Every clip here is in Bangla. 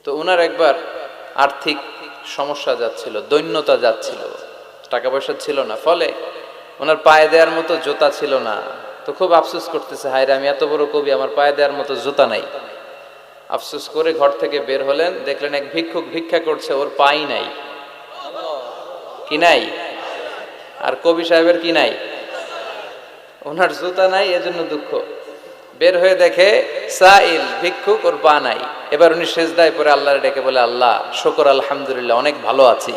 তো ওনার একবার আর্থিক সমস্যা যাচ্ছিল, দৈন্যতা যাচ্ছিল, টাকা পয়সা ছিল না, ফলে ওনার পায়ে দেওয়ার মতো জুতা ছিল না। তো খুব আফসোস করতেছে, হায়রে আমি এত বড় কবি, আমার পায়ে দেওয়ার মতো জুতা নাই। আফসোস করে ঘর থেকে বের হলেন, দেখলেন এক ভিক্ষুক ভিক্ষা করছে, ওর পাই নাই। কি নাই? আর কবি সাহেবের কি নাই? ওনার জুতা নাই, এজন্য দুঃখ। বের হয়ে দেখে সাইল ভিক্ষুক, ওর পা নাই। এবার উনি সেজদায় পড়ে আল্লাহর ডেকে বলে, আল্লাহ শুকর আলহামদুলিল্লাহ, অনেক ভালো আছি।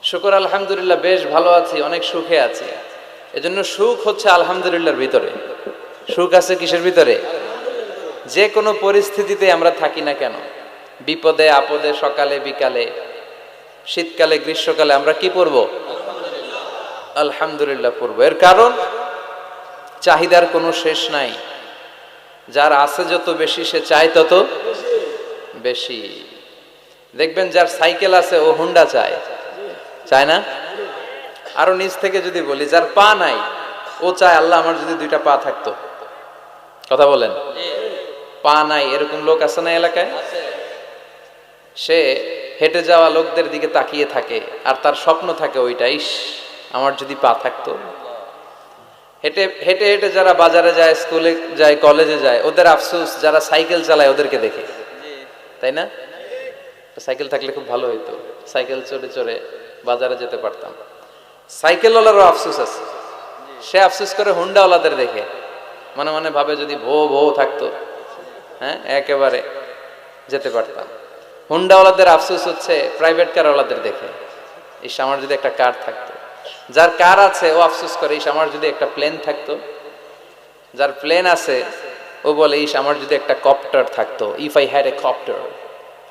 শুকর আলহামদুলিল্লাহ, বেশ ভালো আছি, অনেক সুখে আছি। এজন্য সুখ হচ্ছে আলহামদুলিল্লাহর ভিতরে। সুখ আছে কিসের ভিতরে? যে কোনো পরিস্থিতিতে আমরা থাকি না কেন, বিপদে আপদে, সকালে বিকালে, শীতকালে গ্রীষ্মকালে, আমরা কি পড়বো? আলহামদুলিল্লাহ পড়বো। এর কারণ চাহিদার কোনো শেষ নাই। যার আছে যত বেশি, সে চায় তত বেশি। দেখবেন যার সাইকেল আছে ও হুন্ডা চায়, চায় না? আরো নিচ থেকে যদি বলি, যার পা নাই ও চায়, আল্লাহ আমার যদি দুইটা পা থাকতো। কথা বলেন। পা নাই এরকম লোক আছে না এলাকায়? সে হেঁটে যাওয়া লোকদের দিকে তাকিয়ে থাকে, আর তার স্বপ্ন থাকে ওইটা, ইস আমার যদি পা থাকতো। হেঁটে হেঁটে হেঁটে যারা বাজারে যায়, স্কুলে যায়, কলেজে যায়, ওদের আফসোস যারা সাইকেল চালায় ওদেরকে দেখে, তাই না? সাইকেল থাকলে খুব ভালো হইতো, সাইকেল চড়ে চড়ে বাজারে যেতে পারতাম। সাইকেলওয়ালারও আফসোস আছে, সে আফসোস করে হুন্ডাওয়ালাদের দেখে, মনে মনে ভাবে যদি ভো ভো থাকতো, হ্যাঁ একেবারে যেতে পারতাম। হুন্ডাওয়ালাদের আফসোস হচ্ছে প্রাইভেট কারওয়ালাদের দেখে, ইস আমার যদি একটা কার থাকতো। যার কার আছে ও আফসোস করে, ইস আমার যদি একটা প্লেন থাকতো। যার প্লেন আছে ও বলে, ইস আমার যদি একটা কপ্টার থাকতো, if I had a copter,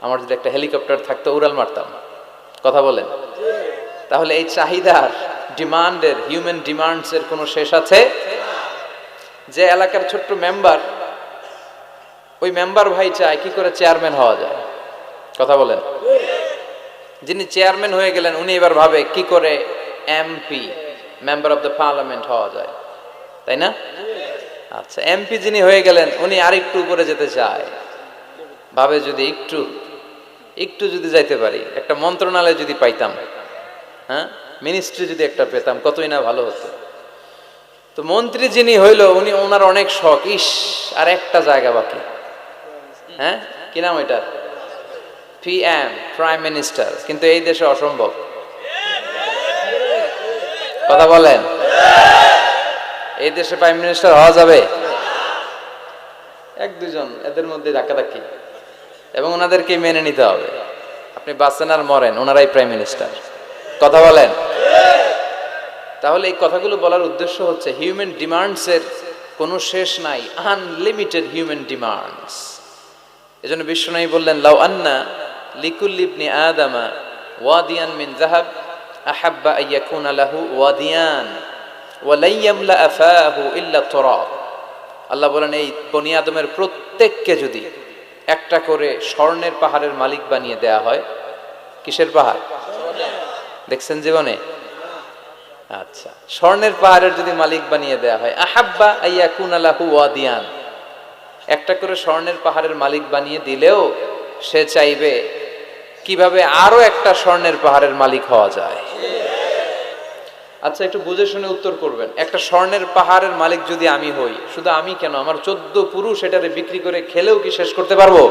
আমার যদি একটা হেলিকপ্টার থাকতো, উড়াল মারতাম। কথা বলেন। তাহলে এই চাহিদার, ডিমান্ডের, হিউম্যান ডিমান্ডস এর কোনো শেষ আছে? যে এলাকার ছোট্ট মেম্বার, ওই মেম্বার ভাই চায় কি করে চেয়ারম্যান হওয়া যায়। কথা বলেন। যিনি চেয়ারম্যান হয়ে গেলেন, উনি এবার ভাবে কি করে MP, member of the parliament হওয়া যায়, তাই না? আচ্ছা, এমপি যিনি হয়ে গেলেন, উনি আরেকটু উপরে যেতে চায়, ভাবে যদি একটু একটু যদি যাইতে পারি, একটা মন্ত্রণালয় যদি পাইতাম, হ্যাঁ মিনিস্ট্রি যদি একটা পেতাম, কতই না ভালো হতো। তো মন্ত্রী যিনি হইল, উনি ওনার অনেক শখ, ইস আর একটা জায়গা বাকি। হ্যাঁ কি নাম ওইটার? PM, prime minister. কিন্তু এই দেশে অসম্ভব। কথা বলেন। এই দেশে প্রাইম মিনিস্টার হওয়া যাবে? এক দুজন এদের মধ্যে ধাক্কাধাক্কি, এবং ওনাদেরকে মেনে নিতে হবে। আপনি বাঁচেন আর মরেন, ওনারাই প্রাইম মিনিস্টার। কথা বলেন। তাহলে এই কথাগুলো বলার উদ্দেশ্য হচ্ছে, হিউম্যান ডিমান্ডস এর কোনো শেষ নাই, আনলিমিটেড হিউম্যান ডিমান্ডস। এজন্য বিশ্বনবী বললেন, লাউ আন্না লিকুল্লি ইবনি আদামা ওয়াদিয়ান মিন যাহাব আহাব্বা আইয়াকুনা লাহু ওয়াদিয়ান ওয়া লা ইয়ামলা আফাহু ইল্লা তুরাব। আল্লাহ বলেন, এই বনি আদমের প্রত্যেককে যদি একটা করে স্বর্ণের পাহাড়ের মালিক বানিয়ে দেয়া হয়। কিসের পাহাড় দেখছেন জীবনে? আচ্ছা, স্বর্ণের পাহাড়ের যদি মালিক বানিয়ে দেয়া হয়, আহাব্বা আইয়াকুনা লাহু ওয়াদিয়ান, একটা করে স্বর্ণের পাহাড়ের মালিক বানিয়ে দিলেও সে চাইবে কিভাবে আরো একটা স্বর্ণের পাহাড়ের মালিক হওয়া যায়। আচ্ছা, একটু বুঝে শুনে উত্তর করবেন। একটা স্বর্ণের পাহাড়ের মালিক যদি আমি হই, শুধু আমি কেন, আমার 14 পুরুষ এটারে বিক্রি করে খেলেও কি শেষ করতে পারবো?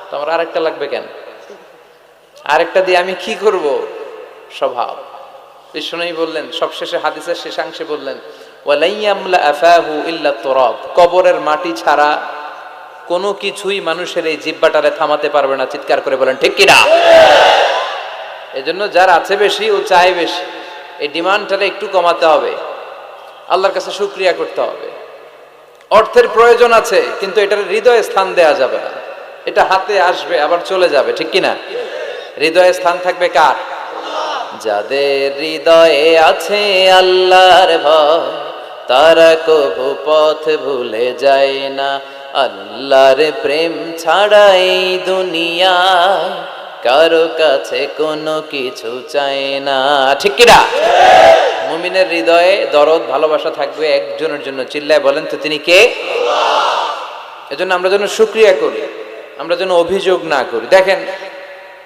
তো আমার আরেকটা লাগবে কেন? আরেকটা দিয়ে আমি কি করব? স্বভাব। বিশ্বনবী বললেন, সবশেষে হাদিসের শেষাংশে বললেন, ওয়ালা ইয়ামলা আফাহু ইল্লা তুরাব, কবরের মাটি ছাড়া কোনো কিছুই মানুষের এই জিহ্বাটারে থামাতে পারবে না। চিৎকার করে বলেন ঠিক কিনা? এজন্য যার আছে বেশি, ও চায় বেশি। এই ডিমান্ডটারে একটু কমাতে হবে, আল্লাহর কাছে শুকরিয়া করতে হবে। অর্থের প্রয়োজন আছে, কিন্তু এটার হৃদয়ে স্থান দেয়া যাবে না। এটা হাতে আসবে আবার চলে যাবে, ঠিক কিনা? হৃদয়ে স্থান থাকবে কার? যাদের হৃদয়ে আছে আল্লাহর ভয়, তারা কবু পথ ভুলে যায় না। আল্লাহর প্রেম ছাড়া এই দুনিয়ায় কারো কাছে কোনো কিছু চায় না, ঠিক কিনা? মুমিনের হৃদয়ে দরদ, ভালোবাসা থাকবে একজনের জন্য। চিল্লায় বলেন তো তিনি কে? এজন্য আমরা যেন শুকরিয়া করি। আমরা যেন অভিযোগ না করি। দেখেন,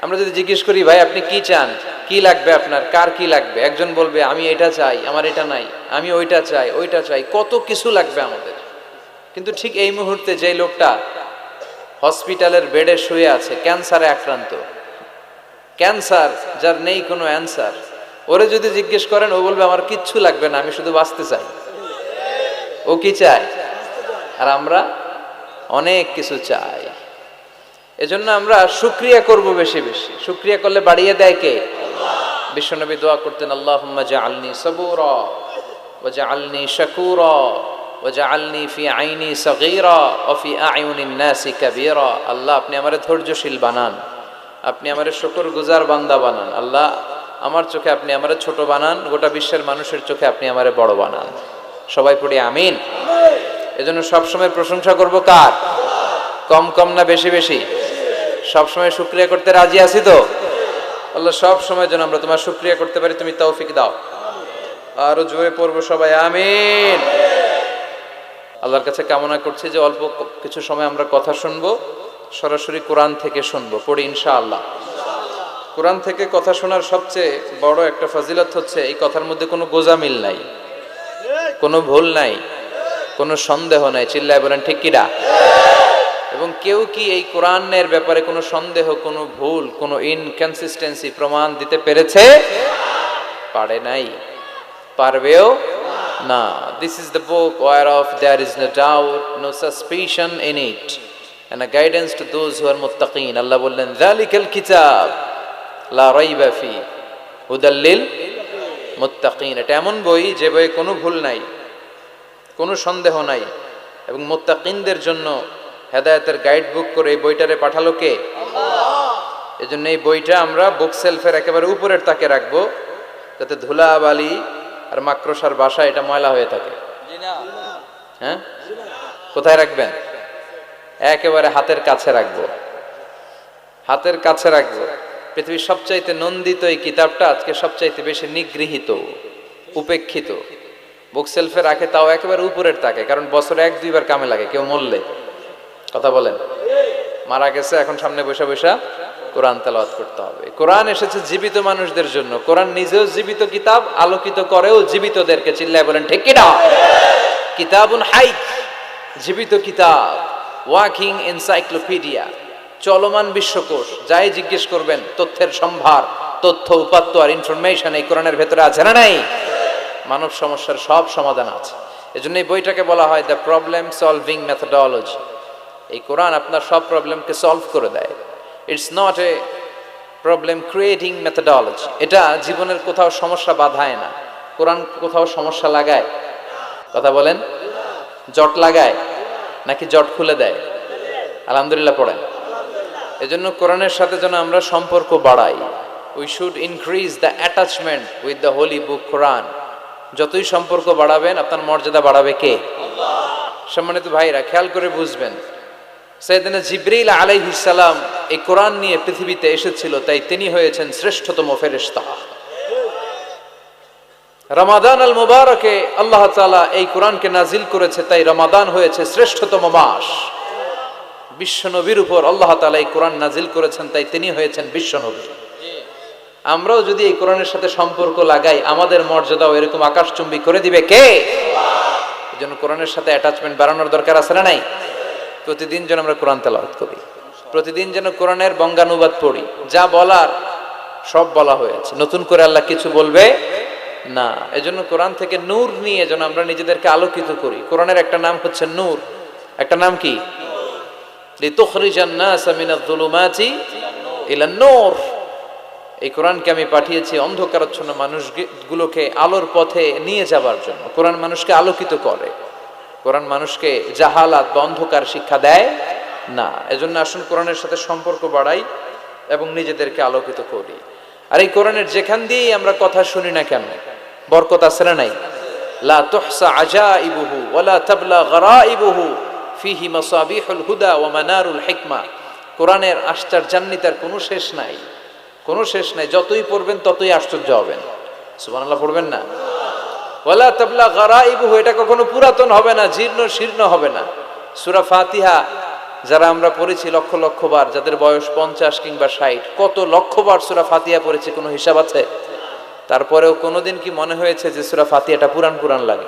আমরা যদি জিজ্ঞেস করি ভাই আপনি কি চান, কি লাগবে আপনার, কার কি লাগবে, একজন বলবে আমি এটা চাই, আমার এটা নাই, আমি ওইটা চাই, ওইটা চাই, কত কিছু লাগবে আমাদের। কিন্তু ঠিক এই মুহূর্তে যে লোকটা হসপিটালের বেডে শুয়ে আছে, ক্যান্সারে আক্রান্ত, ক্যান্সার যার নেই কোনো অ্যান্সার, ওরে যদি জিজ্ঞেস করেন ও বলবে আমার কিচ্ছু লাগবে না, আমি শুধু বাঁচতে চাই। ও কি চায়? আর আমরা অনেক কিছু চাই। এজন্য আমরা শুকরিয়া করব বেশি বেশি। শুকরিয়া করলে বাড়িয়ে দেয় কে? বিশ্বনবী দোয়া করতেন, আল্লাহুম্মা জাআলনি সাবুরা ওয়া জাআলনি শাকুরা ওয়া জাআলনি ফি আইনি সাগীরা ওয়া ফি আ'য়ুনিন নাসি কাবীরা। আল্লাহ আপনি আমারে ধৈর্যশীল বানান, আপনি আমারে শুকরগুজার বান্দা বানান। আল্লাহ আমার চোখে আপনি আমারে ছোট বানান, গোটা বিশ্বের মানুষের চোখে আপনি আমারে বড় বানান। সবাই পড়ি আমিন। এজন্য সবসময় প্রশংসা করব কার? কম কম না বেশি বেশি? সবসময় শুকরিয়া করতে রাজি আছি তো? আল্লাহ সব সময় যেন আমরা তোমার শুকরিয়া করতে পারি, তুমি তৌফিক দাও। আরো জোরে পড়বো সবাই আমিন। আল্লাহর কাছে কামনা করছি যে অল্প কিছু সময় আমরা কথা শুনবো, সরাসরি কোরআন থেকে শুনবো, পড়ি ইনশাআল্লাহ। কোরআন থেকে কথা শোনার সবচেয়ে বড় একটা ফজিলত হচ্ছে এই কথার মধ্যে কোনো গোজামিল নাই, কোনো ভুল নাই, কোনো সন্দেহ নাই। চিল্লায় বলেন ঠিক কিনা? এবং কেউ কি এই কোরআনের ব্যাপারে কোনো সন্দেহ, কোনো ভুল, কোনো ইনকনসিস্টেন্সি প্রমাণ দিতে পেরেছে? পারে নাই, পারবেও না। This is the book whereof there is no doubt, no suspicion in it, and a guidance to those who are muttaqin. আল্লাহ বললেন যালিকাল কিতাব লা রাইবা ফি হুদাল লিল মুত্তাকিন। এটা এমন বই যে বইয়ে কোনো ভুল নাই, কোনো সন্দেহ নাই, এবং মুত্তাকিনদের জন্য হেদায়েতের গাইড বুক করে এই বইটারে পাঠালো কে? আল্লাহ। এজন্য এই বইটা আমরা বুক সেলফের একেবারে উপরের তাকে রাখবো, যাতে ধুলা বালি আর মাকড়সার বাসা এটা ময়লা হয়ে থাকে। হ্যাঁ, কোথায় রাখবেন? একেবারে হাতের কাছে রাখবো, হাতের কাছে রাখবো। পৃথিবীর সবচাইতে নন্দিত এই কিতাবটা আজকে সবচাইতে বেশি নিগৃহীত, উপেক্ষিত। বুক সেলফে রাখে, তাও একেবারে উপরের তাকে, কারণ বছরে 1-2 বার কামে লাগে। কেউ মরলে, কথা বলেন, মারা গেছে, এখন সামনে বসে বসে কোরআন তেলাওয়াত করতে হবে। কোরআন এসেছে জীবিত মানুষদের জন্য। কোরআন নিজেও জীবিত কিতাব, আলোকিত করেও জীবিতদেরকে। চিল্লায় বলেন ঠিক কিনা? কিতাবুন হাই, জীবিত কিতাব, ওয়াকিং এনসাইক্লোপিডিয়া, চলমান বিশ্বকোষ। যাই জিজ্ঞেস করবেন তথ্যের সম্ভার, তথ্য উপাত্ত আর ইনফরমেশন এই কোরআনের ভেতরে আছে না নাই? মানব সমস্যার সব সমাধান আছে। এজন্য এই বইটাকে বলা হয় দ্য প্রবলেম সলভিং মেথোডোলজি। এই কোরআন আপনার সব প্রবলেমকে সলভ করে দেয়। It's not a problem creating methodology. এটা জীবনের কোথাও সমস্যা বাধায় না। কোরআন কোথাও সমস্যা লাগায়? কথা বলেন, জট লাগায় নাকি জট খুলে দেয়? আলহামদুলিল্লাহ পড়েন। এজন্য কোরআনের সাথে যেন আমরা সম্পর্ক বাড়াই। We should increase the attachment with the holy book Quran. যতই সম্পর্ক বাড়াবেন আপনার মর্যাদা বাড়াবে কে? আল্লাহ। সম্মানিত ভাইরা, খেয়াল করে বুঝবেন, সাইয়েদনা জিবরিল আলাইহিস সালাম এই কোরআন নিয়ে পৃথিবীতে এসেছিল, তাই তিনি হয়েছেন শ্রেষ্ঠতম ফেরেশতা। রমাদান আল মুবারকে আল্লাহ তাআলা এই কোরআনকে নাজিল করেছে, তাই রমাদান হয়েছে শ্রেষ্ঠতম মাস। বিশ্ব নবীর উপর আল্লাহ তাআলা এই কোরআন নাজিল করেছেন, তাই তিনি হয়েছেন বিশ্ব নবী। আমরাও যদি এই কোরআনের সাথে সম্পর্ক লাগাই, আমাদের মর্যাদাও এরকম আকাশচুম্বী করে দিবে কে? আল্লাহ। এজন্য কোরআনের সাথে অ্যাটাচমেন্ট বাড়ানোর দরকার আছে না নাই? প্রতিদিন যেন আমরা কোরআন তেলাওয়াত করি, প্রতিদিন যেন কোরআনের বঙ্গানুবাদ পড়ি। যা বলার সব বলা হয়েছে, নতুন করে আল্লাহ কিছু বলবে না। এজন্য কোরআন থেকে নূর নিয়ে যেন আমরা নিজেদেরকে আলোকিত করি। কোরআনের একটা নাম হচ্ছে নূর, একটা নাম কি? লিতুখরিজান নাস মিনাজ যুলুমাতি ইলান নূর। এই কোরআনকে আমি পাঠিয়েছি অন্ধকারাচ্ছন্ন মানুষগুলোকে আলোর পথে নিয়ে যাবার জন্য। কোরআন মানুষকে আলোকিত করে, কোরআন মানুষকে জাহালাত বা অন্ধকার শিক্ষা দেয় না। এজন্য আসুন কোরআনের সাথে সম্পর্ক বাড়াই এবং নিজেদেরকে আলোকিত করি। আর এই কোরআনের যেখান দিয়েই আমরা কথা শুনি না কেন, বরকত আছে না নাই? লা তুহসা আজাইবুহু ওয়ালা তাবলা গরাইবুহু ফিহি মাসাবিহুল হুদা ওয়া মানারুল হিকমা। কোরআনের আশ্চর্যান্বিতার কোনো শেষ নাই, কোনো শেষ নাই। যতই পড়বেন ততই আশ্চর্য হবেন। সুবহানাল্লাহ পড়বেন না? ওয়ালা তাবলা গরাইবুহু, এটা কখনো পুরাতন হবে না, জীর্ণ শীর্ণ হবে না। সূরা ফাতিহা যারা আমরা পড়েছি লক্ষ লক্ষ বার, যাদের বয়স 50 কিংবা 60, কত লক্ষ বার সূরা ফাতিহা পড়েছি, কোনো হিসাব আছে? তারপরেও কোনোদিন কি মনে হয়েছে যে সূরা ফাতিহাটা পুরান পুরান লাগে?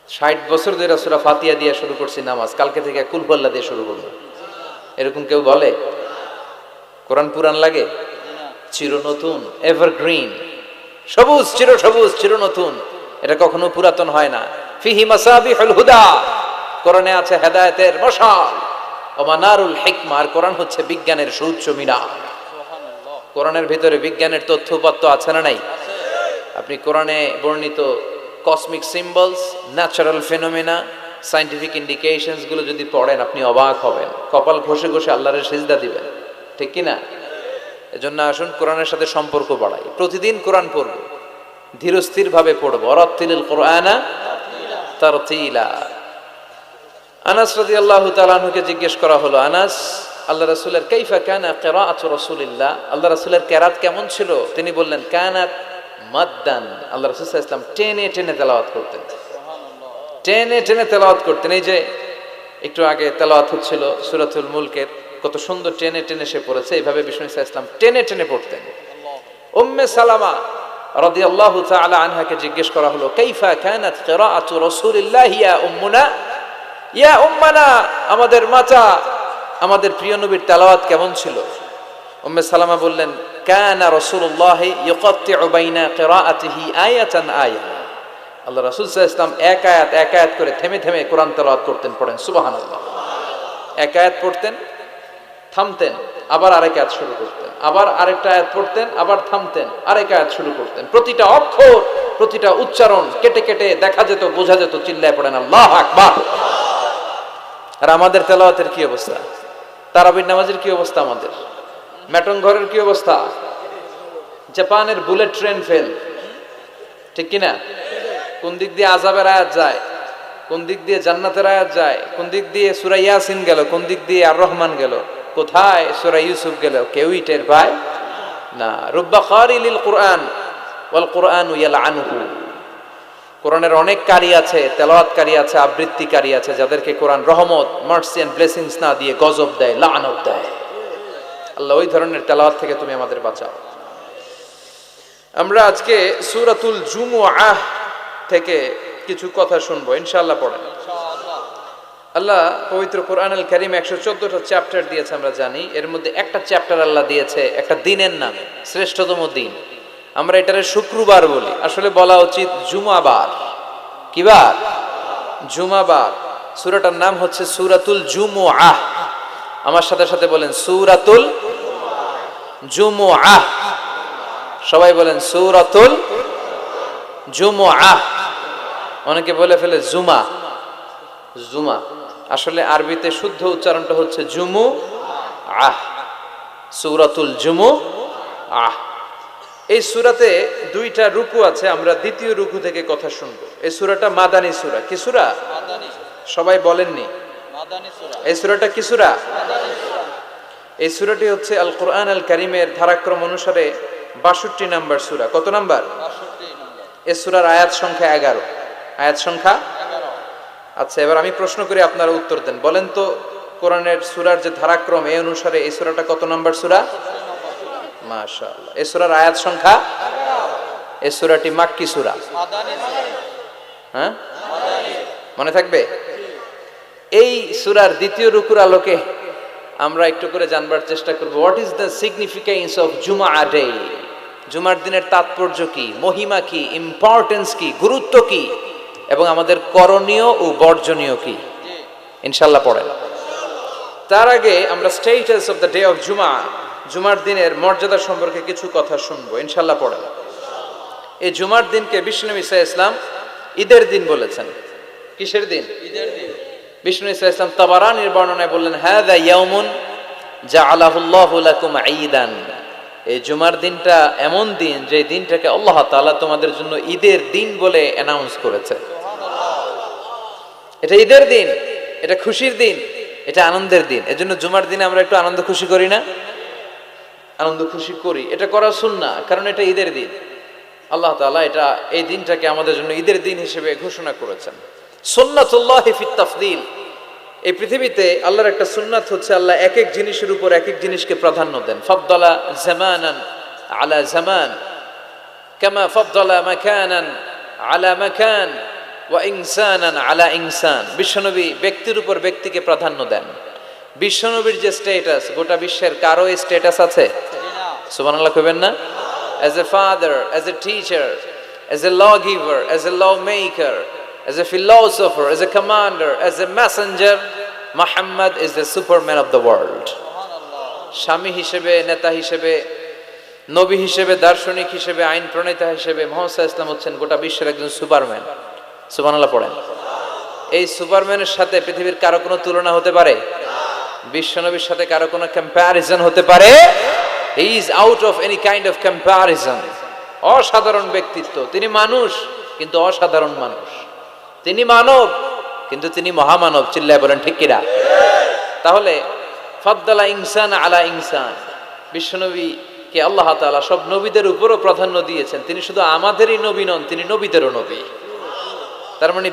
60 বছর ধরে সূরা ফাতিহা দিয়ে শুরু করছি নামাজ, কালকে থেকে কুল হুয়াল্লাহ দিয়ে শুরু করব, এরকম কেউ বলে কোরআন পুরান লাগে? চির নতুন, এভারগ্রিন, সবুজ, চির সবুজ, চির নতুন, এটা কখনো পুরাতন হয় না। ফিহি মাসাবিহুল হুদা, কোরআনে আছে হেদায়েতের মশাল, ওয়া মানারুল হিকমা, আর কোরআন হচ্ছে বিজ্ঞানের সুউচ্চ মিনার। কোরআনের ভিতরে বিজ্ঞানের তথ্য উপাত্ত আছে না নাই? আপনি কোরআনে বর্ণিত cosmic symbols, natural phenomena, scientific indications গুলো যদি পড়েন আপনি অবাক হবেন, কপাল ঘষে ঘষে আল্লাহর সিজদা দিবেন, ঠিক কি না? এজন্য আসুন কোরআনের সাথে সম্পর্ক বাড়াই, প্রতিদিন কোরআন পড়ব, ধীরস্থির ভাবে পড়ব। ওয়ারাত্তিলিল কোরআনা তারতিলা। আনাস রাদিয়াল্লাহু তাআলা আনহুকে জিজ্ঞেস করা হলো, আনাস, আল্লাহ রাসূলের কাইফা কানা কিরাআতু রাসূলিল্লাহ, আল্লাহ রাসূলের কিরাত কেমন ছিল? তিনি বললেন, কানাত মাদ্দান, আল্লাহ রাসূল সাল্লাল্লাহু আলাইহি ওয়াসাল্লাম টেনে টেনে তেলাওয়াত করতেন, টেনে টেনে তেলাওয়াত করতেন। এই যে একটু আগে তেলাওয়াত হচ্ছিল সূরাতুল মুলকের, কত সুন্দর টেনে টেনে সে পড়েছে, এইভাবে বিষ্ণু সাল্লাল্লাহু আলাইহি ওয়াসাল্লাম টেনে টেনে পড়তেন। উম্মে সালামা রাদিয়াল্লাহু তাআলা আনহাকে জিজ্ঞেস করা হলো, কাইফা কানাত কিরাআতু রাসূলিল্লাহ ইয়া উম্মুনা, ইয়া উম্মানা, আমাদের মাতা, আমাদের প্রিয় নবীর তেলাওয়াত কেমন ছিল? উম্মে সালামা বললেন, কানা রাসূলুল্লাহ ইউকাত্তিউ বাইনা কিরাআতিহি আয়াতান আয়া, আল্লাহ রাসূল সাল্লাল্লাহু আলাইহি ওয়াসাল্লাম এক আয়াত এক আয়াত করে থেমে থেমে কোরআন তেলাওয়াত করতেন। পড়েন সুবহানাল্লাহ। এক আয়াত পড়তেন, থামতেন, আবার আরেক আয়াত শুরু করতেন, আবার আরেকটা আয়াত পড়তেন, আবার থামতেন, আরেক আয়াত শুরু করতেন। প্রতিটা অক্ষর, প্রতিটা উচ্চারণ কেটে কেটে দেখা যেত, বোঝা যেত। চিল্লায় পড়েন আল্লাহু আকবার। আর আমাদের তেলাওয়াতের কি অবস্থা? তারাবির নামাজের কি অবস্থা? আমাদের মেটন ঘরের কি অবস্থা? জাপানের বুলেট ট্রেন ফেল, ঠিক কিনা? কোন দিক দিয়ে আযাবের আয়াত যায়, কোন দিক দিয়ে জান্নাতের আয়াত যায়, কোন দিক দিয়ে সূরা ইয়াসিন গেল, কোন দিক দিয়ে আর রহমান গেল, কোথায় সূরা ইউসুফ গেল, কেউই টের পায় না। রুব্বা কারিলিল কুরআন ওয়াল কুরআনু ইয়ালআনুহু, কোরআনের অনেক কারি আছে, তেলাওয়াতকারী আছে, আবৃত্তিকারী আছে, যাদেরকে কোরআন রহমত, মার্সি এন্ড ব্লেসিংস না দিয়ে গজব দেয়, লাআনত দেয়। আল্লাহ ওই ধরনের তেলাওয়াত থেকে তুমি আমাদের বাঁচাও। আমরা আজকে সূরাতুল জুমুআহ থেকে কিছু কথা শুনবো ইনশাআল্লাহ। পড়েন। আল্লাহ পবিত্র কোরআনুল কারীম 114টা চ্যাপ্টার দিয়েছে, আমরা জানি। এর মধ্যে একটা চ্যাপ্টার আল্লাহ দিয়েছে একটা দিনের নামে, শ্রেষ্ঠতম দিন। আমরা এটারে শুক্রবার বলি, আসলে বলা উচিত জুমাবার। কি বার? জুমাবার। সূরাটার নাম হচ্ছে সূরাতুল জুমুআহ। আমার সাথে সাথে বলেন সূরাতুল জুমুআহ। সবাই বলেন সূরাতুল জুমুআহ। অনেকে বলে ফেলে জুমা, জুমা। আসলে আরবিতে শুদ্ধ উচ্চারণটা হচ্ছে জুমুআহ, সূরাতুল জুমুআহ। এই সূরাতে দুইটা রুকু আছে, আমরা দ্বিতীয় রুকু থেকে কথা শুনবো। এই সূরাটা মাদানী সূরা। কি সূরা? মাদানী। সবাই বলেননি মাদানী সূরা। এই সূরাটা কি সূরা? মাদানী সূরা। এই সূরাটি হচ্ছে আল কোরআন আল কারীমের ধারাক্রম অনুসারে 62 নাম্বার সূরা। কত নাম্বার? 62 নাম্বার। এই সূরার আয়াত সংখ্যা 11। আয়াত সংখ্যা 11। আচ্ছা, এবার আমি প্রশ্ন করি, আপনারা উত্তর দেন। বলেন তো, কোরআনের সূরার যে ধারাক্রম এই অনুসারে এই সূরাটা কত নাম্বার সূরা? মাশাআল্লাহ। এই সূরার আয়াত সংখ্যা 11। এই সূরাটি মাক্কি সূরা। মাদানী সূরা। হ্যাঁ, মাদানী। মনে থাকবে? এই সূরার দ্বিতীয় রুকুর আলোকে আমরা একটু করে জানবার চেষ্টা করব, what is the significance of Jummah day. জুমার দিনের তাৎপর্য কি, মহিমা কি, ইম্পর্টেন্স কি, গুরুত্ব কি, এবং আমাদের করণীয় ও বর্জনীয় কি। ইনশাআল্লাহ পড়েন। তার আগে আমরা status of the day of Jummah, জুমার দিনের মর্যাদা সম্পর্কে কিছু কথা শুনবো। ইনশাআল্লাহ পড়েন। এই জুমার দিনকে বিষ্ণু ঈসা ইসলাম ঈদের দিন বলেছেন। কিসের দিন? ঈদের দিন। বিষ্ণু ঈসা ইসলাম তাবারানির বর্ণনায় বললেন, হাযা ইয়াউমুন জাআলাহুল্লাহু লাকুম ঈদান। এই জুমার দিনটা এমন দিন যে দিনটাকে আল্লাহ তাআলা তোমাদের জন্য ঈদের দিন বলে অ্যানাউন্স করেছে। এটা ঈদের দিন, এটা খুশির দিন, এটা আনন্দের দিন। এজন্য জুমার দিনে আমরা একটু আনন্দ খুশি করি না? আনন্দ খুশি করি, এটা করা সুন্নাহ, কারণ এটা ঈদের দিন। আল্লাহ তাআলা এটা এই দিনটাকে আমাদের জন্য ঈদের দিন হিসেবে ঘোষণা করেছেন। সুন্নাতুল্লাহি ফিত তাফদীল, এই পৃথিবীতে আল্লাহর একটা সুন্নাত হচ্ছে আল্লাহ এক এক জিনিসের উপর এক এক জিনিসকে প্রাধান্য দেন। ফাদ্দালা জামানান আলা জামান, কামা ফাদ্দালা মাকানান আলা মাকান ওয়া ইনসানান আলা ইনসান। বিশ্বনবী ব্যক্তির উপর ব্যক্তিকে প্রাধান্য দেন। বিশ্বনবীর যে স্ট্যাটাস, গোটা বিশ্বের কারো এই স্ট্যাটাস আছে? সুবহানাল্লাহ কইবেন না? As a father, as a teacher, as a lawgiver, as a lawmaker, as a philosopher, as a commander, as a messenger, Muhammad is the superman of the world. স্বামী হিসেবে, নেতা হিসেবে, নবী হিসেবে, দার্শনিক হিসেবে, আইন প্রণেতা হিসেবে মুহাম্মদ সাল্লাল্লাহু আলাইহি ওয়াসাল্লাম হচ্ছেন গোটা বিশ্বের একজন সুপারম্যান। সুবহানাল্লাহ পড়েন। এই সুপারম্যানের সাথে পৃথিবীর কারো কোনো তুলনা হতে পারে? বিশ্বনবীর সাথে কারো কোনো কম্প্যারিজন হতে পারে? He is out of any kind of comparison. অসাধারণ ব্যক্তিত্ব। তিনি মানুষ কিন্তু অসাধারণ মানুষ। তিনি মানব কিন্তু তিনি মহামানব। চিল্লায় বলেন ঠিক কিনা? তাহলে ফাদ্দালা ইনসান আলা ইনসান, বিশ্বনবীকে আল্লাহ তাআলা সব নবীদের উপরও প্রাধান্য দিয়েছেন। তিনি শুধু আমাদেরই নবী নন, তিনি নবীদেরও নবী। তার মানে